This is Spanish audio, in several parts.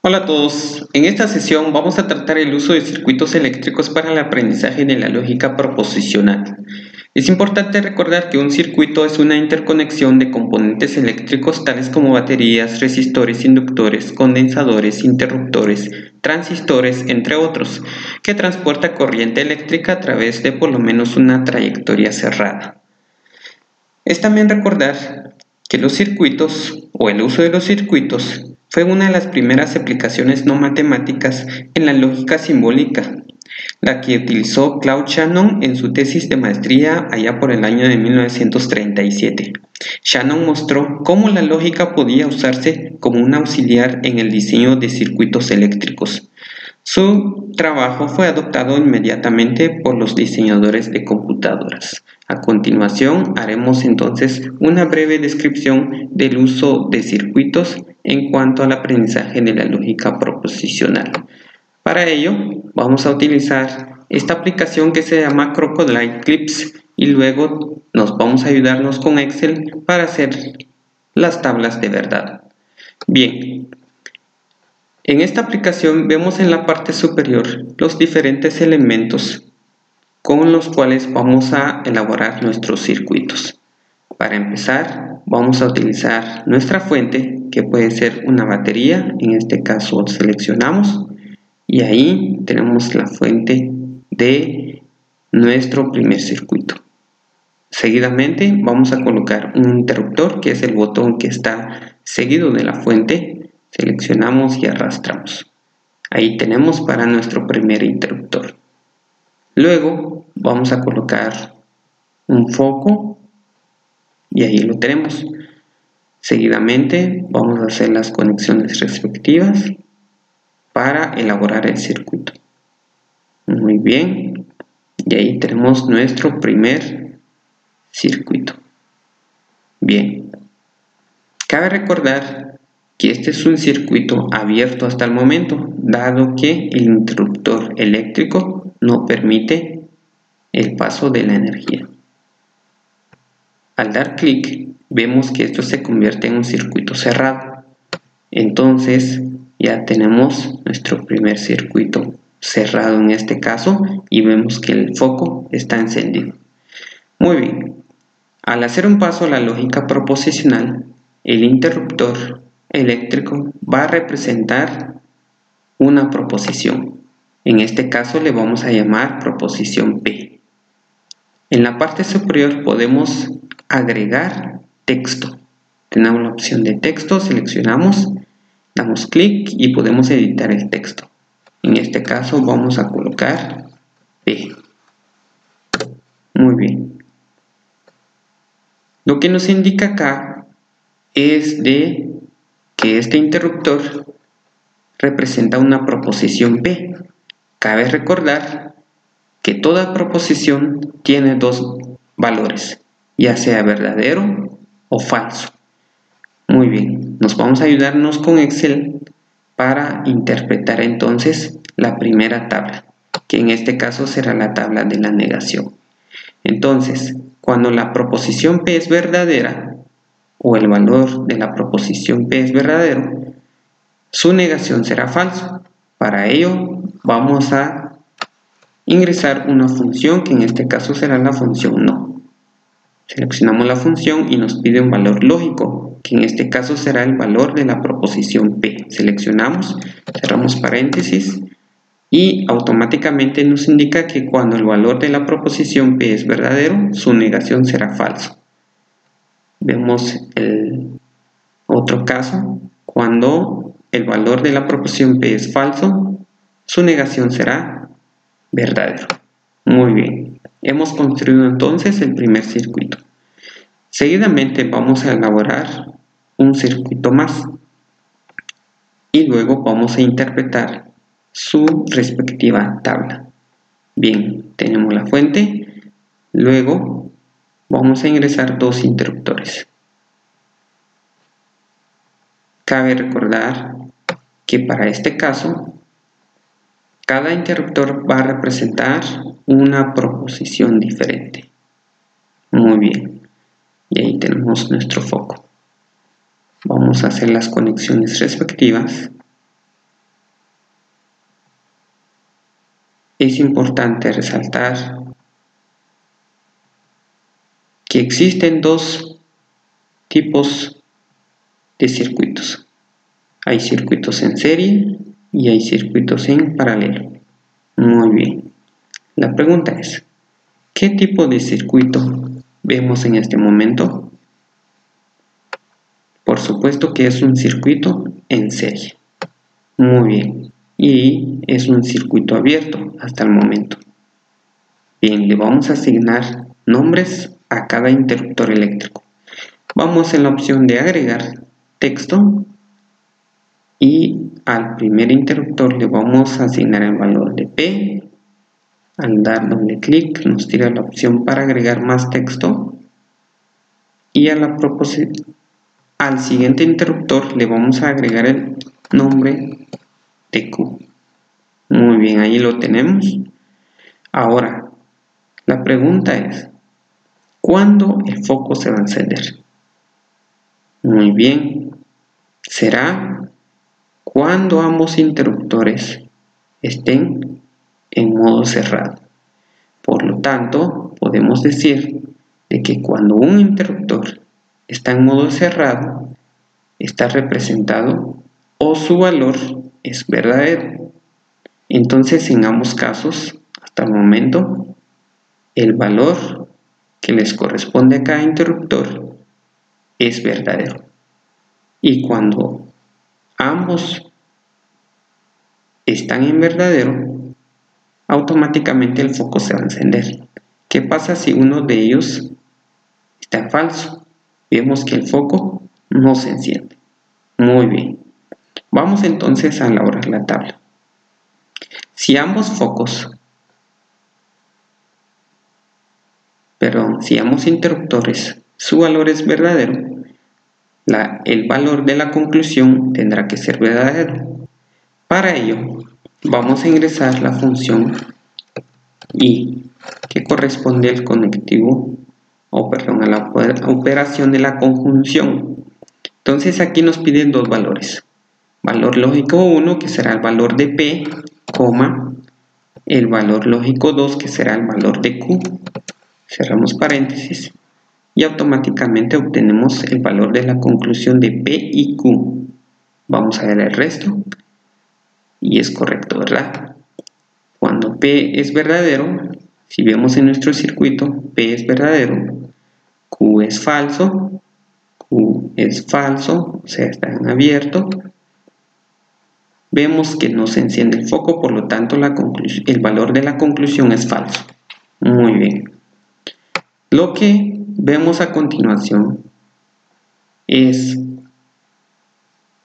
Hola a todos, en esta sesión vamos a tratar el uso de circuitos eléctricos para el aprendizaje de la lógica proposicional. Es importante recordar que un circuito es una interconexión de componentes eléctricos tales como baterías, resistores, inductores, condensadores, interruptores, transistores, entre otros, que transporta corriente eléctrica a través de por lo menos una trayectoria cerrada. Es también recordar que los circuitos o el uso de los circuitos fue una de las primeras aplicaciones no matemáticas en la lógica simbólica, la que utilizó Claude Shannon en su tesis de maestría allá por el año de 1937. Shannon mostró cómo la lógica podía usarse como un auxiliar en el diseño de circuitos eléctricos. Su trabajo fue adoptado inmediatamente por los diseñadores de computadoras. A continuación, haremos entonces una breve descripción del uso de circuitos en cuanto al aprendizaje de la lógica proposicional. Para ello, vamos a utilizar esta aplicación que se llama Crocodile Clips y luego nos vamos a ayudarnos con Excel para hacer las tablas de verdad. Bien. En esta aplicación vemos en la parte superior los diferentes elementos con los cuales vamos a elaborar nuestros circuitos. Para empezar, vamos a utilizar nuestra fuente, que puede ser una batería, en este caso seleccionamos, y ahí tenemos la fuente de nuestro primer circuito. Seguidamente vamos a colocar un interruptor, que es el botón que está seguido de la fuente. Seleccionamos y arrastramos. Ahí tenemos para nuestro primer interruptor. Luego vamos a colocar un foco y ahí lo tenemos. Seguidamente vamos a hacer las conexiones respectivas para elaborar el circuito. Muy bien. Y ahí tenemos nuestro primer circuito. Bien. Cabe recordar que este es un circuito abierto hasta el momento, dado que el interruptor eléctrico no permite el paso de la energía. Al dar clic, vemos que esto se convierte en un circuito cerrado. Entonces, ya tenemos nuestro primer circuito cerrado en este caso y vemos que el foco está encendido. Muy bien. Al hacer un paso a la lógica proposicional, el interruptor eléctrico va a representar una proposición. En este caso le vamos a llamar proposición P. En la parte superior podemos agregar texto. Tenemos la opción de texto, seleccionamos, damos clic y podemos editar el texto. En este caso vamos a colocar P. Muy bien. Lo que nos indica acá es de que este interruptor representa una proposición P. Cabe recordar que toda proposición tiene dos valores, ya sea verdadero o falso. Muy bien, nos vamos a ayudarnos con Excel para interpretar entonces la primera tabla, que en este caso será la tabla de la negación. Entonces, cuando la proposición P es verdadera, o el valor de la proposición P es verdadero, su negación será falso. Para ello vamos a ingresar una función que en este caso será la función no. Seleccionamos la función y nos pide un valor lógico, que en este caso será el valor de la proposición P. Seleccionamos, cerramos paréntesis y automáticamente nos indica que cuando el valor de la proposición P es verdadero, su negación será falso. Vemos el otro caso, cuando el valor de la proposición P es falso, su negación será verdadero. Muy bien, hemos construido entonces el primer circuito. Seguidamente vamos a elaborar un circuito más y luego vamos a interpretar su respectiva tabla. Bien, tenemos la fuente, luego vamos a ingresar dos interruptores. Cabe recordar que para este caso, cada interruptor va a representar una proposición diferente. Muy bien, y ahí tenemos nuestro foco. Vamos a hacer las conexiones respectivas es importante resaltar que existen dos tipos de circuitos. Hay circuitos en serie y hay circuitos en paralelo. Muy bien. La pregunta es, ¿qué tipo de circuito vemos en este momento? Por supuesto que es un circuito en serie. Muy bien. Y es un circuito abierto hasta el momento. Bien, le vamos a asignar nombres a cada interruptor eléctrico. Vamos en la opción de agregar texto y al primer interruptor le vamos a asignar el valor de P. Al dar doble clic nos tira la opción para agregar más texto y al siguiente interruptor le vamos a agregar el nombre de Q. Muy bien, ahí lo tenemos. Ahora, la pregunta es, ¿cuándo el foco se va a encender? Muy bien, será cuando ambos interruptores estén en modo cerrado. Por lo tanto, podemos decir de que cuando un interruptor está en modo cerrado, está representado o su valor es verdadero. Entonces, en ambos casos, hasta el momento, el valor que les corresponde a cada interruptor es verdadero. Y cuando ambos están en verdadero, automáticamente el foco se va a encender. ¿Qué pasa si uno de ellos está en falso? Vemos que el foco no se enciende. Muy bien. Vamos entonces a elaborar la tabla. Si ambos interruptores, su valor es verdadero, el valor de la conclusión tendrá que ser verdadero. Para ello, vamos a ingresar la función I, que corresponde al conectivo, a la operación de la conjunción. Entonces aquí nos piden dos valores. Valor lógico 1, que será el valor de P, el valor lógico 2, que será el valor de Q. Cerramos paréntesis y automáticamente obtenemos el valor de la conclusión de P y Q. Vamos a ver el resto y es correcto, ¿verdad? Cuando P es verdadero, si vemos en nuestro circuito, P es verdadero, Q es falso, o sea, está en abierto. Vemos que no se enciende el foco, por lo tanto el valor de la conclusión es falso. Muy bien. Lo que vemos a continuación es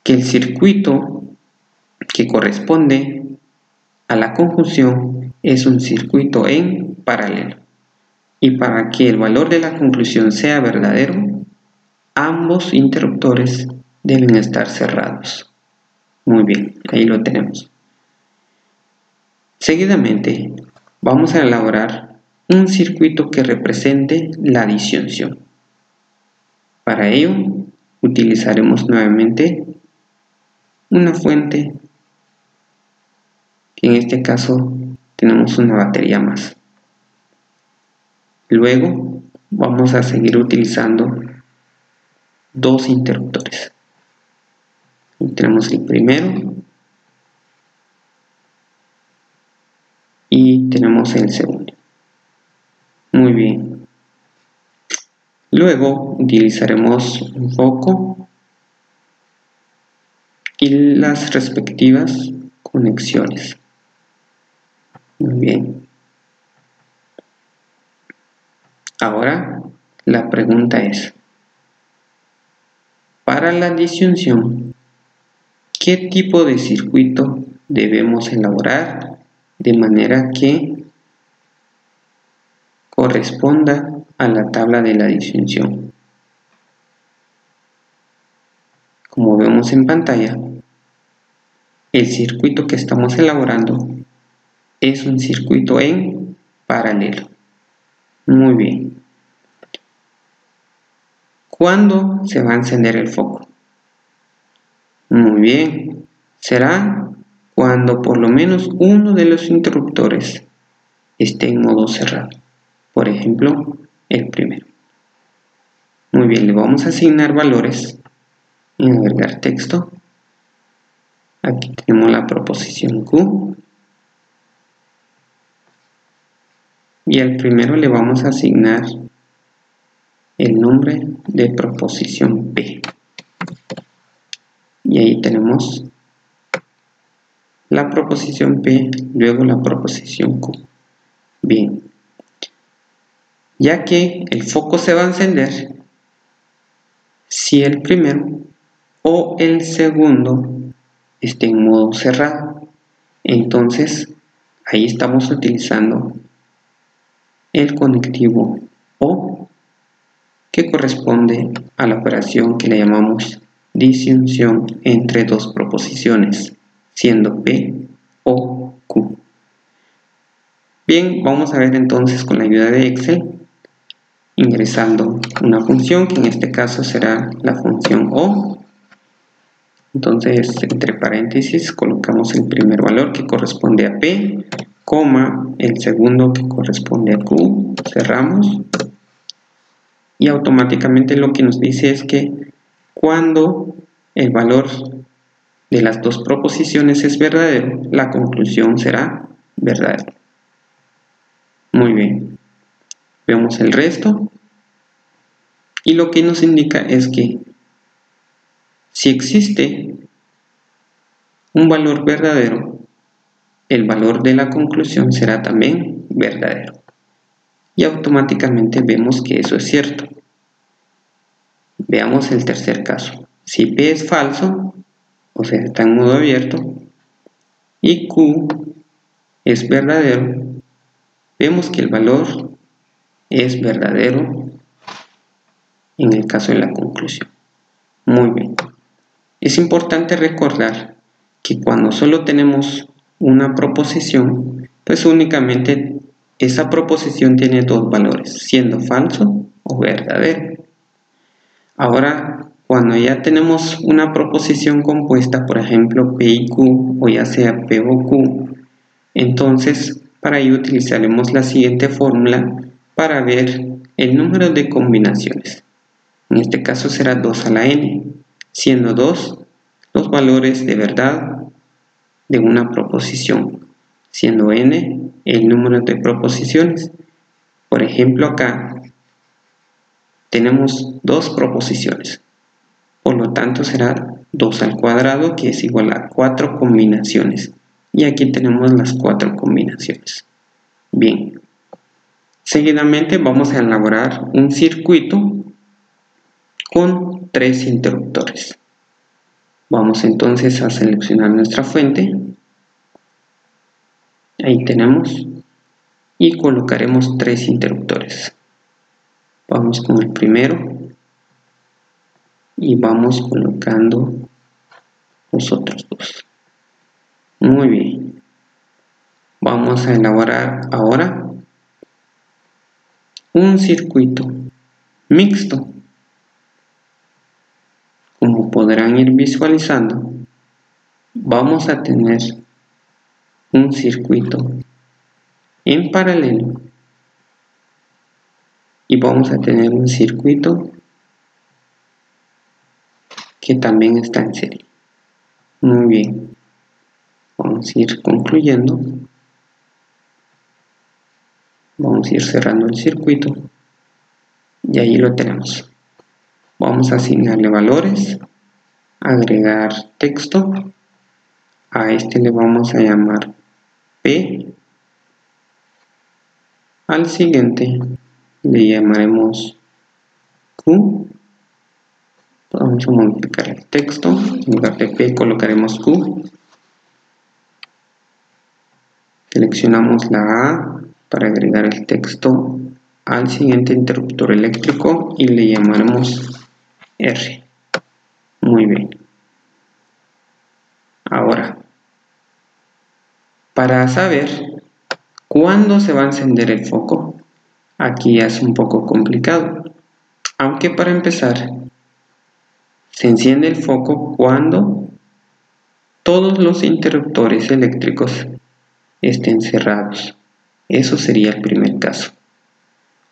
que el circuito que corresponde a la conjunción es un circuito en paralelo. Y para que el valor de la conclusión sea verdadero, ambos interruptores deben estar cerrados. Muy bien, ahí lo tenemos. Seguidamente, vamos a elaborar un circuito que represente la disyunción. Para ello, utilizaremos nuevamente una fuente, que en este caso tenemos una batería más. Luego, vamos a seguir utilizando dos interruptores. Tenemos el primero y tenemos el segundo. Muy bien. Luego utilizaremos un foco y las respectivas conexiones. Muy bien. Ahora la pregunta es, para la disyunción, ¿qué tipo de circuito debemos elaborar de manera que corresponda a la tabla de la disyunción? Como vemos en pantalla, el circuito que estamos elaborando es un circuito en paralelo. Muy bien. ¿Cuándo se va a encender el foco? Muy bien. Será cuando por lo menos uno de los interruptores esté en modo cerrado. Por ejemplo, el primero. Muy bien, le vamos a asignar valores en agregar texto. Aquí tenemos la proposición Q. Y al primero le vamos a asignar el nombre de proposición P. Y ahí tenemos la proposición P, luego la proposición Q. Bien, ya que el foco se va a encender si el primero o el segundo esté en modo cerrado, entonces ahí estamos utilizando el conectivo O, que corresponde a la operación que le llamamos disyunción entre dos proposiciones, siendo P o Q. Bien, vamos a ver entonces con la ayuda de Excel, ingresando una función que en este caso será la función O. Entonces, entre paréntesis, colocamos el primer valor que corresponde a P, coma, el segundo que corresponde a Q, cerramos. Y automáticamente lo que nos dice es que cuando el valor de las dos proposiciones es verdadero, la conclusión será verdadera. Muy bien. Vemos el resto. Y lo que nos indica es que si existe un valor verdadero, el valor de la conclusión será también verdadero. Y automáticamente vemos que eso es cierto. Veamos el tercer caso. Si P es falso, o sea, está en modo abierto, y Q es verdadero, vemos que el valor es verdadero en el caso de la conclusión. Muy bien. Es importante recordar que cuando solo tenemos una proposición, pues únicamente esa proposición tiene dos valores, siendo falso o verdadero. Ahora, cuando ya tenemos una proposición compuesta, por ejemplo P y Q, o ya sea P o Q, entonces para ello utilizaremos la siguiente fórmula para ver el número de combinaciones. En este caso será 2 a la n, siendo 2 los valores de verdad de una proposición, siendo n el número de proposiciones. Por ejemplo, acá tenemos dos proposiciones, por lo tanto será 2 al cuadrado, que es igual a 4 combinaciones, y aquí tenemos las 4 combinaciones. Bien, seguidamente vamos a elaborar un circuito con 3 interruptores. Vamos entonces a seleccionar nuestra fuente, ahí tenemos, y colocaremos 3 interruptores. Vamos con el primero y vamos colocando los otros dos. Muy bien. Vamos a elaborar ahora un circuito mixto. Como podrán ir visualizando, vamos a tener un circuito en paralelo y vamos a tener un circuito que también está en serie. Muy bien, vamos a ir concluyendo, vamos a ir cerrando el circuito y ahí lo tenemos. Vamos a asignarle valores, agregar texto, a este le vamos a llamar P, al siguiente le llamaremos Q. Vamos a modificar el texto, en lugar de P colocaremos Q. Seleccionamos la A para agregar el texto al siguiente interruptor eléctrico y le llamaremos R. Muy bien. Ahora, para saber cuándo se va a encender el foco, aquí ya es un poco complicado, aunque para empezar se enciende el foco cuando todos los interruptores eléctricos estén cerrados. Eso sería el primer caso.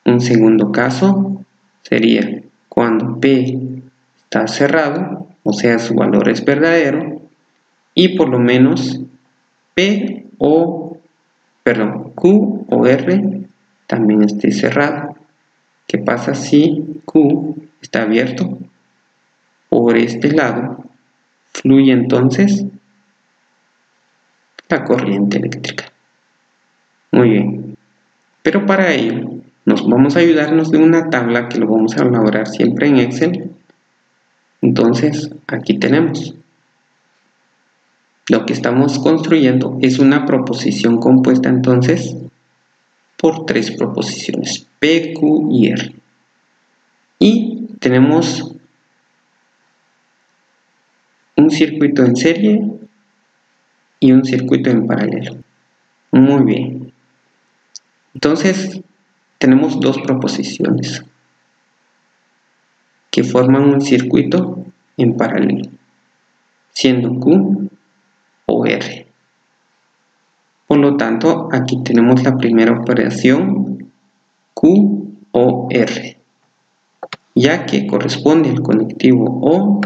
Un segundo caso sería cuando P está cerrado, o sea su valor es verdadero, y por lo menos Q o R también esté cerrado. ¿Qué pasa si Q está abierto? Por este lado fluye entonces la corriente eléctrica. Muy bien, pero para ello vamos a ayudarnos de una tabla que lo vamos a elaborar siempre en Excel. Entonces aquí tenemos lo que estamos construyendo es una proposición compuesta entonces por tres proposiciones P, Q y R, y tenemos un circuito en serie y un circuito en paralelo. Muy bien, entonces tenemos dos proposiciones que forman un circuito en paralelo, siendo Q o R. Por lo tanto, aquí tenemos la primera operación Q o R. Ya que corresponde al conectivo O,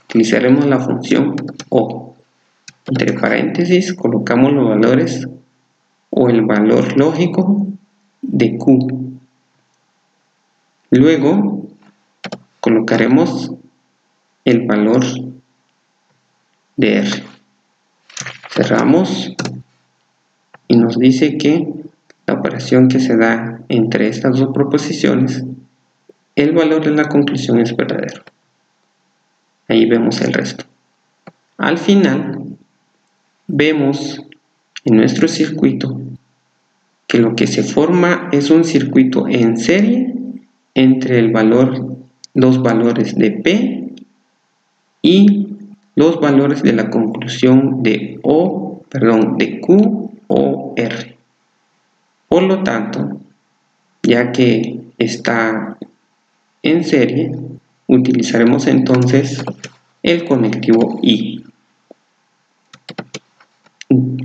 utilizaremos la función O. Entre paréntesis colocamos los valores o el valor lógico de Q. Luego colocaremos el valor de R. Cerramos y nos dice que la operación que se da entre estas dos proposiciones, el valor de la conclusión es verdadero. Ahí vemos el resto. Al final vemos en nuestro circuito que lo que se forma es un circuito en serie entre los valores de P y los valores de la conclusión de Q o R. Por lo tanto, ya que está en serie, utilizaremos entonces el conectivo I.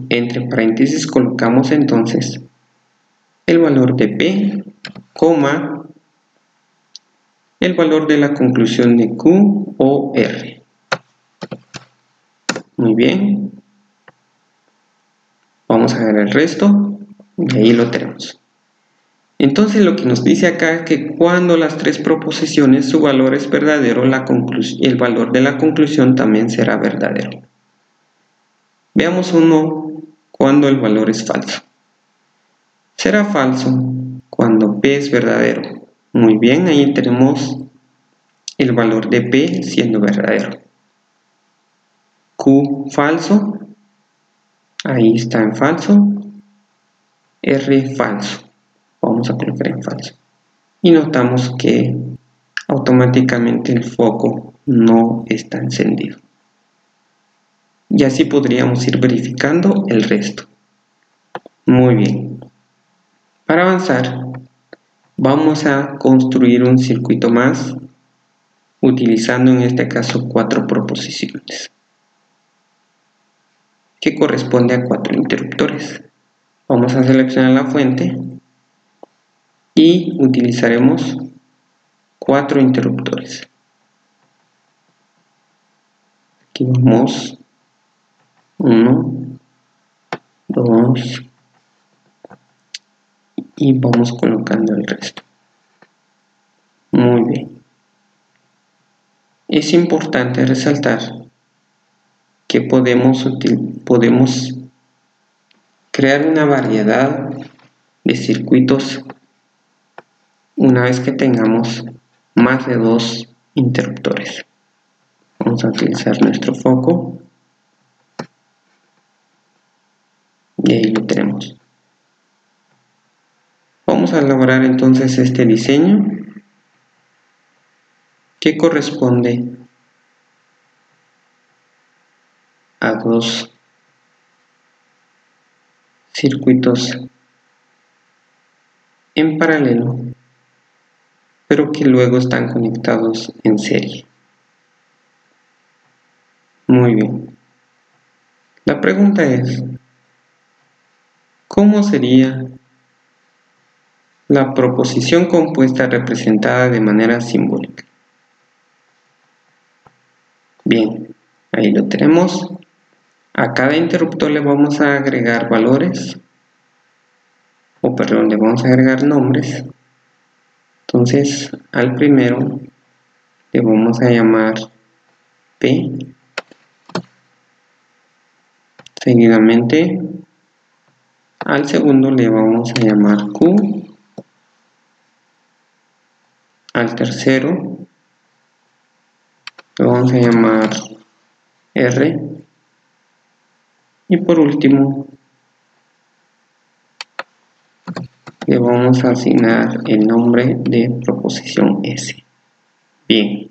Entre paréntesis colocamos entonces el valor de P, el valor de la conclusión de Q o R. Muy bien. Vamos a ver el resto y ahí lo tenemos. Entonces lo que nos dice acá es que cuando las tres proposiciones su valor es verdadero, el valor de la conclusión también será verdadero. Veamos uno cuando el valor es falso. Será falso cuando P es verdadero. Muy bien, ahí tenemos el valor de P siendo verdadero. Q falso, ahí está en falso. R falso, vamos a colocar en falso. Y notamos que automáticamente el foco no está encendido. Y así podríamos ir verificando el resto. Muy bien. Para avanzar, vamos a construir un circuito más, utilizando en este caso 4 proposiciones, que corresponde a 4 interruptores. Vamos a seleccionar la fuente y utilizaremos 4 interruptores. Aquí vamos 1, 2 y vamos colocando el resto. Muy bien. Es importante resaltar que podemos crear una variedad de circuitos una vez que tengamos más de 2 interruptores. Vamos a utilizar nuestro foco y ahí lo tenemos. Vamos a elaborar entonces este diseño que corresponde a 2 circuitos en paralelo, pero que luego están conectados en serie. Muy bien. La pregunta es, ¿cómo sería la proposición compuesta representada de manera simbólica. Bien, ahí lo tenemos. A cada interruptor le vamos a agregar valores, le vamos a agregar nombres. Entonces, al primero le vamos a llamar P. Seguidamente, al segundo le vamos a llamar Q. Al tercero le vamos a llamar R. Y por último, le vamos a asignar el nombre de proposición S. Bien,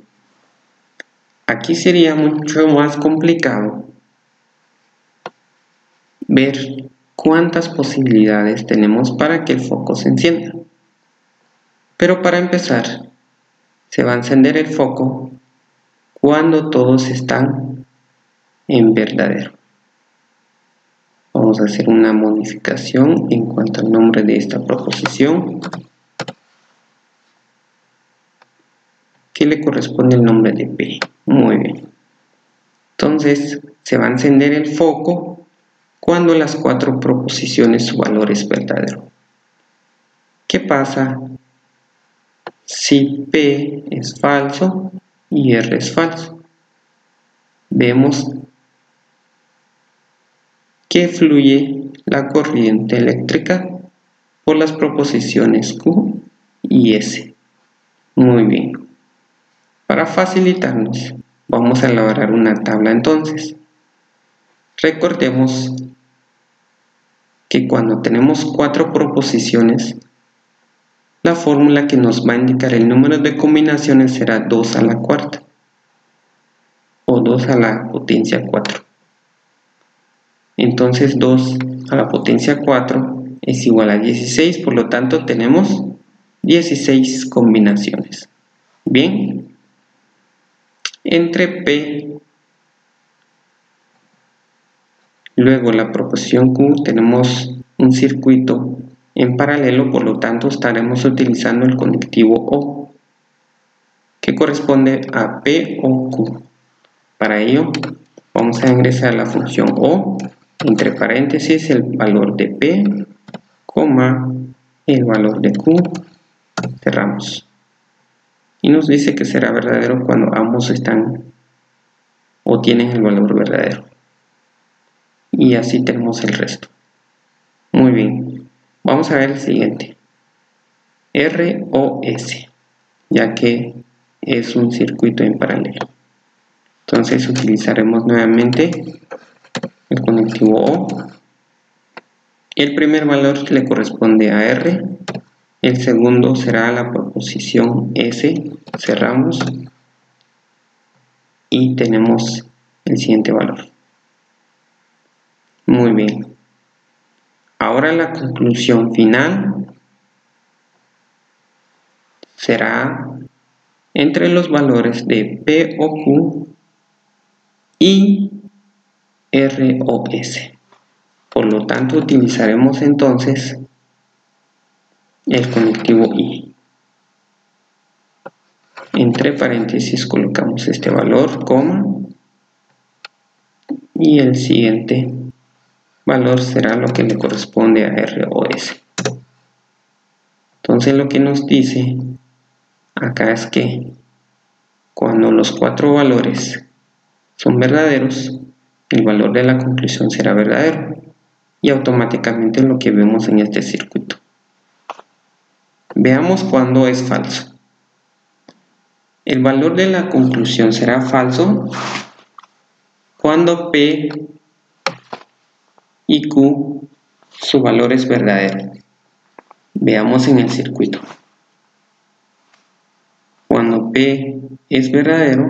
aquí sería mucho más complicado ver cuántas posibilidades tenemos para que el foco se encienda. Pero para empezar, se va a encender el foco cuando todos están en verdadero. Vamos a hacer una modificación en cuanto al nombre de esta proposición, que le corresponde el nombre de P. Muy bien. Entonces, se va a encender el foco cuando las cuatro proposiciones su valor es verdadero. ¿Qué pasa si P es falso y R es falso? Vemos que fluye la corriente eléctrica por las proposiciones Q y S. Muy bien. Para facilitarnos, vamos a elaborar una tabla entonces. Recordemos que cuando tenemos cuatro proposiciones, la fórmula que nos va a indicar el número de combinaciones será 2 a la cuarta o 2 a la potencia 4. Entonces 2 a la potencia 4 es igual a 16, por lo tanto tenemos 16 combinaciones. Bien, entre P, luego la proposición Q, tenemos un circuito en paralelo, por lo tanto estaremos utilizando el conectivo O, que corresponde a P o Q. Para ello, vamos a ingresar la función O, entre paréntesis el valor de P, coma, el valor de Q, cerramos. Y nos dice que será verdadero cuando ambos están o tienen el valor verdadero. Y así tenemos el resto. Muy bien, vamos a ver el siguiente. R o S, ya que es un circuito en paralelo. Entonces utilizaremos nuevamente el conectivo O. El primer valor le corresponde a R, el segundo será la proposición S, cerramos y tenemos el siguiente valor. Muy bien. Ahora la conclusión final será entre los valores de P o Q y R o S. Por lo tanto, utilizaremos entonces el conectivo I. Entre paréntesis colocamos este valor, coma, y el siguiente valor será lo que le corresponde a R o S. Entonces lo que nos dice acá es que cuando los cuatro valores son verdaderos, el valor de la conclusión será verdadero y automáticamente lo que vemos en este circuito. Veamos cuándo es falso. El valor de la conclusión será falso cuando P y Q su valor es verdadero. Veamos en el circuito. Cuando P es verdadero,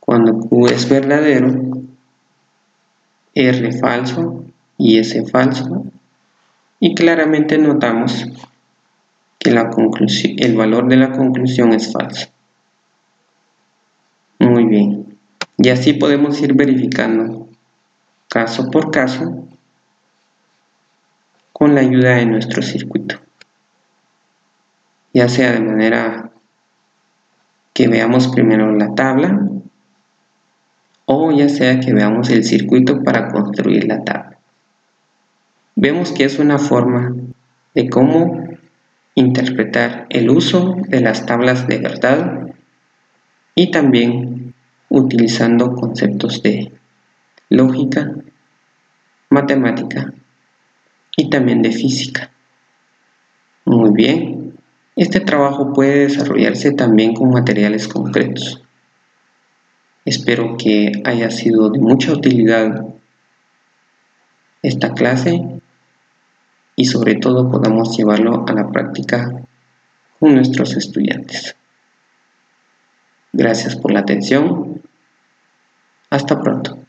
cuando Q es verdadero, R falso y S falso, y claramente notamos que el valor de la conclusión es falso. Muy bien, y así podemos ir verificando caso por caso con la ayuda de nuestro circuito. ya sea de manera que veamos primero la tabla o ya sea que veamos el circuito para construir la tabla. Vemos que es una forma de cómo interpretar el uso de las tablas de verdad y también utilizando conceptos de lógica, matemática y también de física. Muy bien, este trabajo puede desarrollarse también con materiales concretos. Espero que haya sido de mucha utilidad esta clase y sobre todo podamos llevarlo a la práctica con nuestros estudiantes. Gracias por la atención. Hasta pronto.